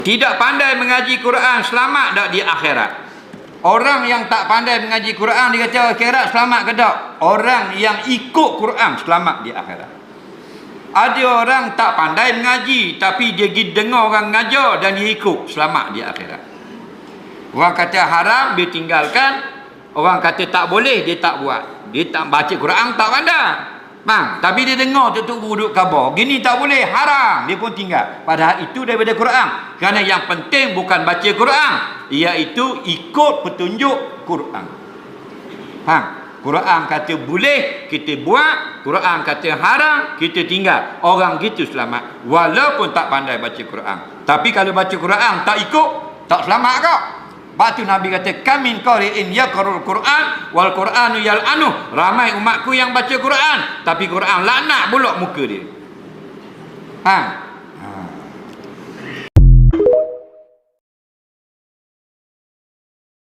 Tidak pandai mengaji Quran selamat tak di akhirat? Orang yang tak pandai mengaji Quran dia kata akhirat selamat ke tak? Orang yang ikut Quran selamat di akhirat. Ada orang tak pandai mengaji tapi dia pergi dengar orang mengajar dan dia ikut, selamat di akhirat. Orang kata haram dia tinggalkan, orang kata tak boleh dia tak buat. Dia tak baca Quran tak pandai. Bang, tapi dia dengar tu duduk khabar. Gini tak boleh, haram, dia pun tinggal. Padahal itu daripada Quran. Kerana yang penting bukan baca Quran, iaitu ikut petunjuk Quran. Faham? Quran kata boleh, kita buat. Quran kata haram, kita tinggal. Orang gitu selamat. Walaupun tak pandai baca Quran. Tapi kalau baca Quran tak ikut, tak selamat kau. Sebab tu Nabi kata, kamin qari'in yaqra'ul Quran wal Qur'anu yal'anu. Ramai umatku yang baca Quran, tapi Quran laknat pula muka dia. Ha?